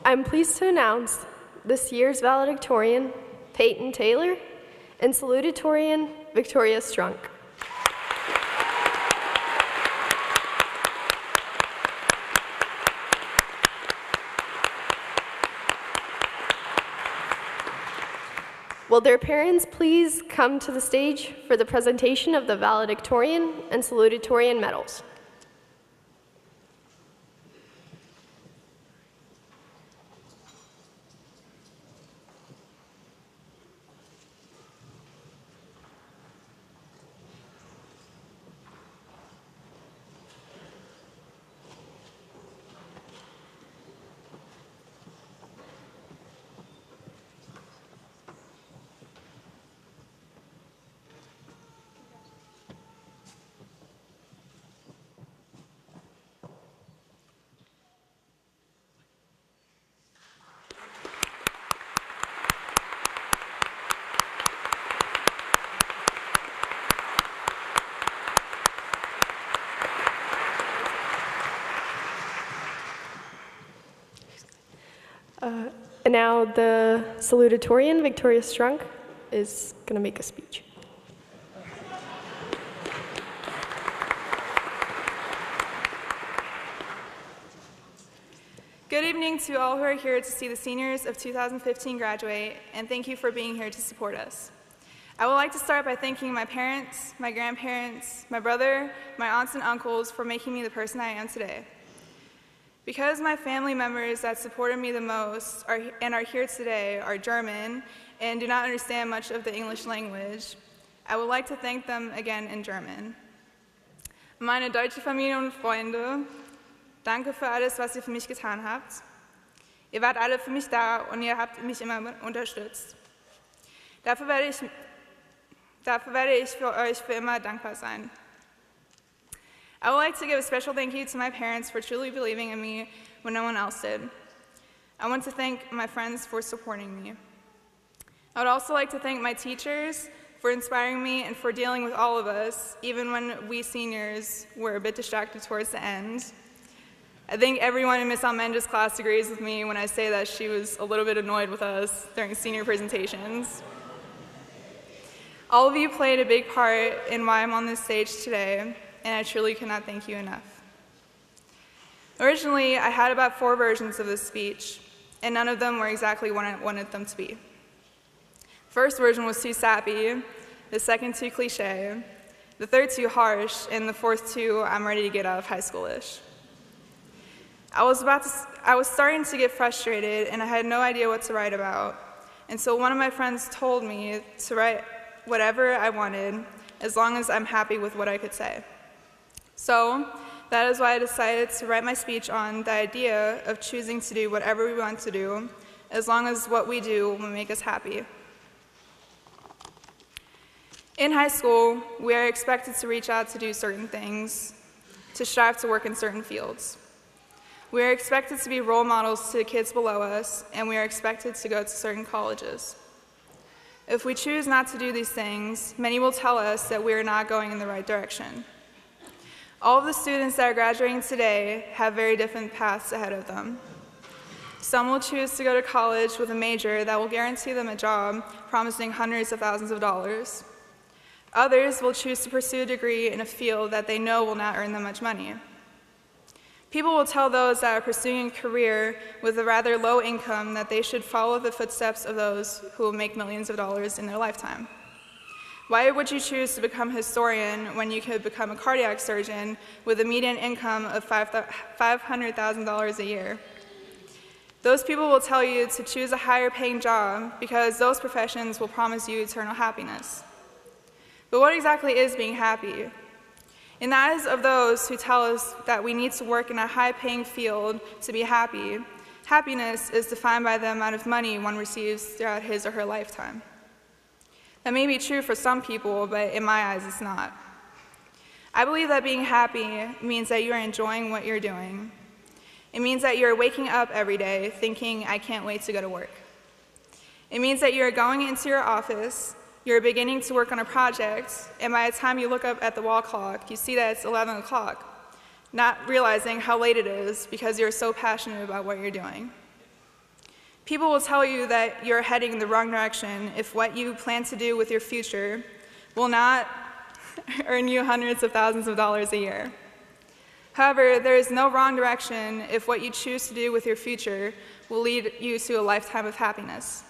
I'm pleased to announce this year's valedictorian, Peyton Taylor, and salutatorian, Victoria Strunk. Will their parents please come to the stage for the presentation of the valedictorian and salutatorian medals? And now the salutatorian, Victoria Strunk, is going to make a speech. Good evening to all who are here to see the seniors of 2015 graduate, and thank you for being here to support us. I would like to start by thanking my parents, my grandparents, my brother, my aunts and uncles for making me the person I am today. Because my family members that supported me the most and are here today are German and do not understand much of the English language, I would like to thank them again in German. Meine deutsche Familie und Freunde, danke für alles, was ihr für mich getan habt. Ihr wart alle für mich da und ihr habt mich immer unterstützt. Dafür werde ich für euch für immer dankbar sein. I would like to give a special thank you to my parents for truly believing in me when no one else did. I want to thank my friends for supporting me. I would also like to thank my teachers for inspiring me and for dealing with all of us, even when we seniors were a bit distracted towards the end. I think everyone in Ms. Almenda's class agrees with me when I say that she was a little bit annoyed with us during senior presentations. All of you played a big part in why I'm on this stage today, and I truly cannot thank you enough. Originally, I had about 4 versions of this speech, and none of them were exactly what I wanted them to be. The first version was too sappy, the second too cliche, the third too harsh, and the fourth too I'm ready to get out of high school-ish. I was starting to get frustrated, and I had no idea what to write about, and so one of my friends told me to write whatever I wanted, as long as I'm happy with what I could say. So that is why I decided to write my speech on the idea of choosing to do whatever we want to do, as long as what we do will make us happy. In high school, we are expected to reach out to do certain things, to strive to work in certain fields. We are expected to be role models to the kids below us, and we are expected to go to certain colleges. If we choose not to do these things, many will tell us that we are not going in the right direction. All of the students that are graduating today have very different paths ahead of them. Some will choose to go to college with a major that will guarantee them a job, promising hundreds of thousands of dollars. Others will choose to pursue a degree in a field that they know will not earn them much money. People will tell those that are pursuing a career with a rather low income that they should follow the footsteps of those who will make millions of dollars in their lifetime. Why would you choose to become a historian when you could become a cardiac surgeon with a median income of $500,000 a year? Those people will tell you to choose a higher paying job because those professions will promise you eternal happiness. But what exactly is being happy? In the eyes of those who tell us that we need to work in a high-paying field to be happy, happiness is defined by the amount of money one receives throughout his or her lifetime. That may be true for some people, but in my eyes, it's not. I believe that being happy means that you are enjoying what you're doing. It means that you're waking up every day thinking, I can't wait to go to work. It means that you're going into your office, you're beginning to work on a project, and by the time you look up at the wall clock, you see that it's 11 o'clock, not realizing how late it is because you're so passionate about what you're doing. People will tell you that you're heading in the wrong direction if what you plan to do with your future will not earn you hundreds of thousands of dollars a year. However, there is no wrong direction if what you choose to do with your future will lead you to a lifetime of happiness.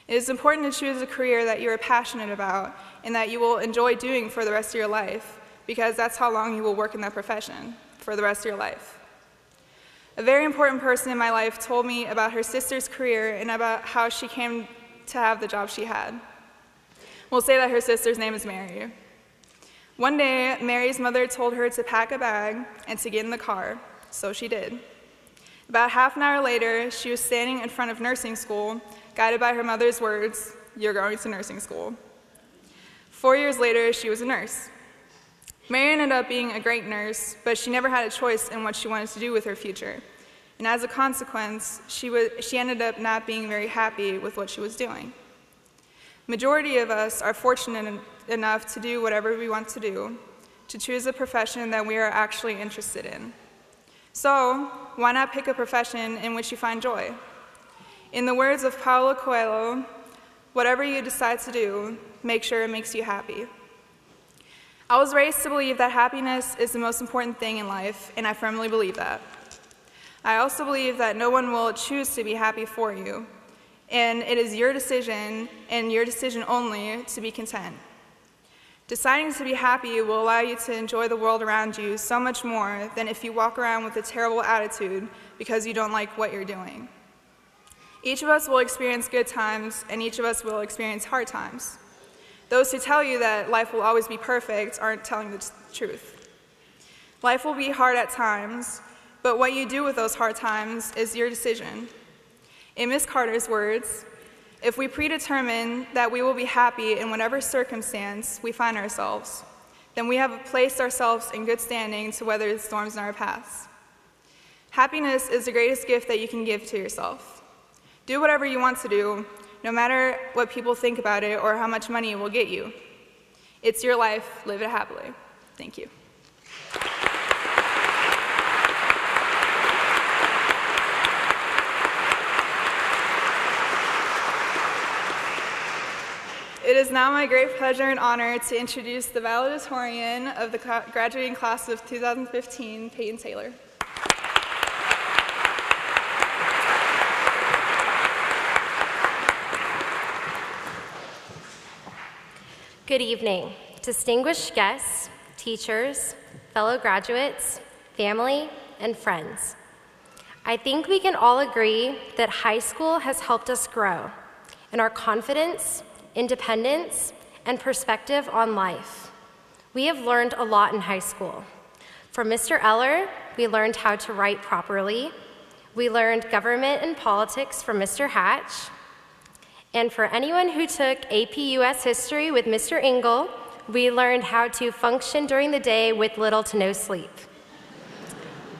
It is important to choose a career that you are passionate about and that you will enjoy doing for the rest of your life, because that's how long you will work in that profession, for the rest of your life. A very important person in my life told me about her sister's career and about how she came to have the job she had. We'll say that her sister's name is Mary. One day, Mary's mother told her to pack a bag and to get in the car, so she did. About half an hour later, she was standing in front of nursing school, guided by her mother's words, "You're going to nursing school." 4 years later, she was a nurse. Mary ended up being a great nurse, but she never had a choice in what she wanted to do with her future. And as a consequence, she ended up not being very happy with what she was doing. Majority of us are fortunate enough to do whatever we want to do, to choose a profession that we are actually interested in. So, why not pick a profession in which you find joy? In the words of Paulo Coelho, whatever you decide to do, make sure it makes you happy. I was raised to believe that happiness is the most important thing in life, and I firmly believe that. I also believe that no one will choose to be happy for you, and it is your decision, and your decision only, to be content. Deciding to be happy will allow you to enjoy the world around you so much more than if you walk around with a terrible attitude because you don't like what you're doing. Each of us will experience good times, and each of us will experience hard times. Those who tell you that life will always be perfect aren't telling the truth. Life will be hard at times, but what you do with those hard times is your decision. In Miss Carter's words, if we predetermine that we will be happy in whatever circumstance we find ourselves, then we have placed ourselves in good standing to weather the storms in our paths. Happiness is the greatest gift that you can give to yourself. Do whatever you want to do, no matter what people think about it or how much money it will get you. It's your life, live it happily. Thank you. It is now my great pleasure and honor to introduce the valedictorian of the graduating class of 2015, Peyton Taylor. Good evening, distinguished guests, teachers, fellow graduates, family, and friends. I think we can all agree that high school has helped us grow in our confidence, independence, and perspective on life. We have learned a lot in high school. From Mr. Eller, we learned how to write properly. We learned government and politics from Mr. Hatch. And for anyone who took AP US History with Mr. Engel, we learned how to function during the day with little to no sleep.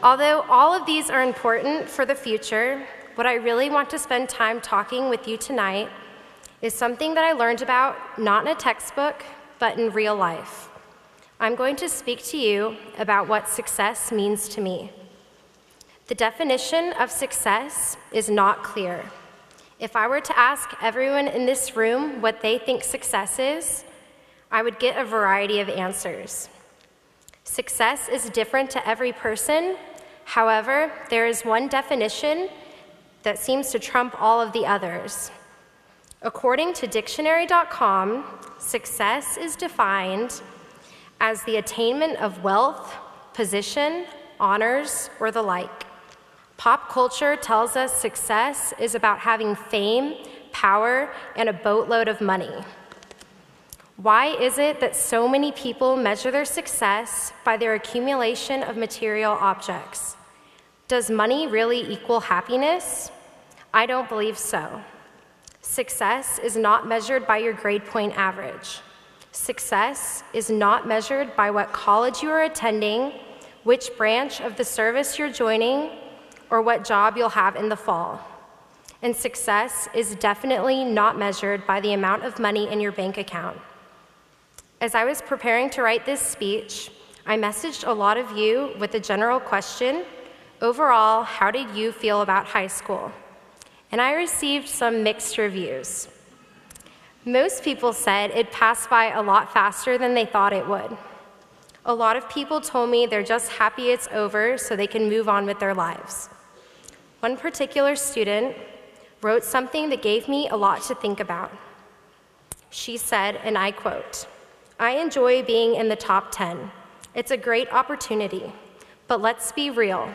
Although all of these are important for the future, what I really want to spend time talking with you tonight is something that I learned about not in a textbook, but in real life. I'm going to speak to you about what success means to me. The definition of success is not clear. If I were to ask everyone in this room what they think success is, I would get a variety of answers. Success is different to every person. However, there is one definition that seems to trump all of the others. According to dictionary.com, success is defined as the attainment of wealth, position, honors, or the like. Pop culture tells us success is about having fame, power, and a boatload of money. Why is it that so many people measure their success by their accumulation of material objects? Does money really equal happiness? I don't believe so. Success is not measured by your grade point average. Success is not measured by what college you are attending, which branch of the service you're joining, or what job you'll have in the fall. And success is definitely not measured by the amount of money in your bank account. As I was preparing to write this speech, I messaged a lot of you with a general question: overall, how did you feel about high school? and I received some mixed reviews. Most people said it passed by a lot faster than they thought it would. A lot of people told me they're just happy it's over so they can move on with their lives. One particular student wrote something that gave me a lot to think about. She said, and I quote, "I enjoy being in the top 10. It's a great opportunity, but let's be real.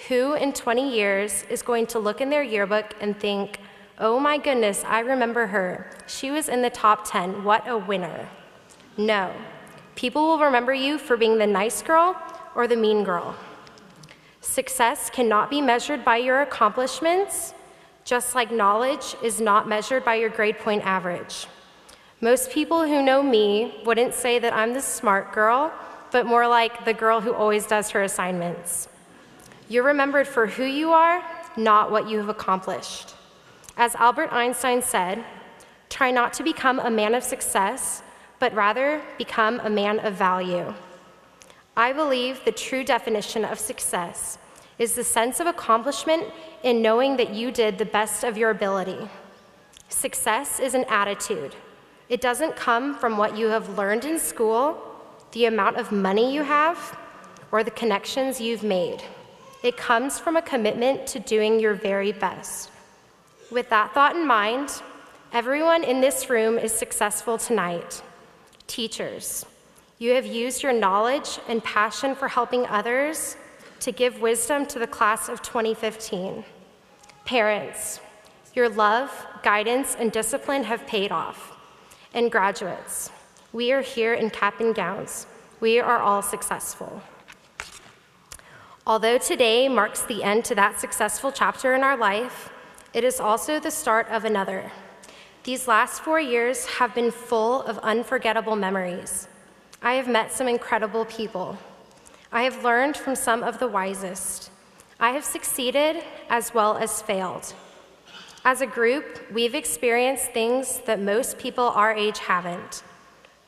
Who in 20 years is going to look in their yearbook and think, oh my goodness, I remember her. She was in the top 10, what a winner." No, people will remember you for being the nice girl or the mean girl. Success cannot be measured by your accomplishments, just like knowledge is not measured by your grade point average. Most people who know me wouldn't say that I'm the smart girl, but more like the girl who always does her assignments. You're remembered for who you are, not what you have accomplished. As Albert Einstein said, try not to become a man of success, but rather become a man of value. I believe the true definition of success is the sense of accomplishment in knowing that you did the best of your ability. Success is an attitude. It doesn't come from what you have learned in school, the amount of money you have, or the connections you've made. It comes from a commitment to doing your very best. With that thought in mind, everyone in this room is successful tonight. Teachers, you have used your knowledge and passion for helping others to give wisdom to the class of 2015. Parents, your love, guidance, and discipline have paid off. And graduates, we are here in cap and gowns. We are all successful. Although today marks the end to that successful chapter in our life, it is also the start of another. These last 4 years have been full of unforgettable memories. I have met some incredible people. I have learned from some of the wisest. I have succeeded as well as failed. As a group, we've experienced things that most people our age haven't.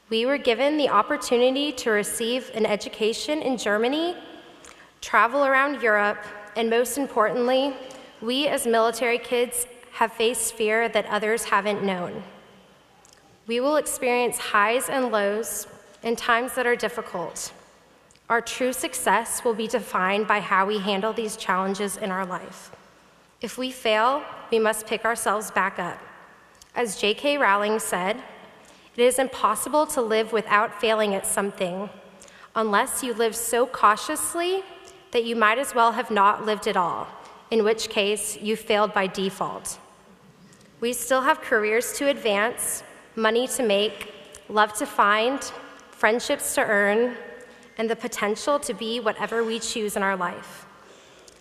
We were given the opportunity to receive an education in Germany, travel around Europe, and most importantly, we as military kids have faced fear that others haven't known. We will experience highs and lows and times that are difficult. Our true success will be defined by how we handle these challenges in our life. If we fail, we must pick ourselves back up. As J.K. Rowling said, it is impossible to live without failing at something, unless you live so cautiously that you might as well have not lived at all, in which case you failed by default. We still have careers to advance, money to make, love to find, friendships to earn, and the potential to be whatever we choose in our life.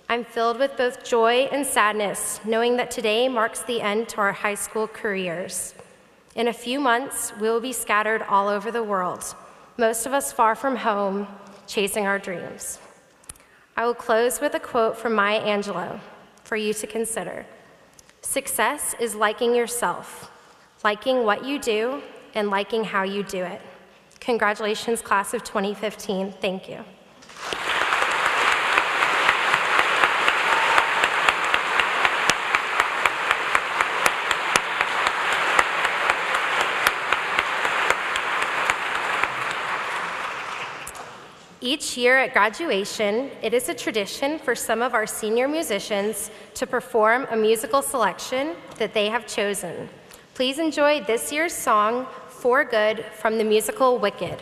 I'm filled with both joy and sadness, knowing that today marks the end to our high school careers. In a few months, we will be scattered all over the world, most of us far from home, chasing our dreams. I will close with a quote from Maya Angelou for you to consider. Success is liking yourself, liking what you do, and liking how you do it. Congratulations, class of 2015. Thank you. Each year at graduation, it is a tradition for some of our senior musicians to perform a musical selection that they have chosen. Please enjoy this year's song, For Good, from the musical Wicked.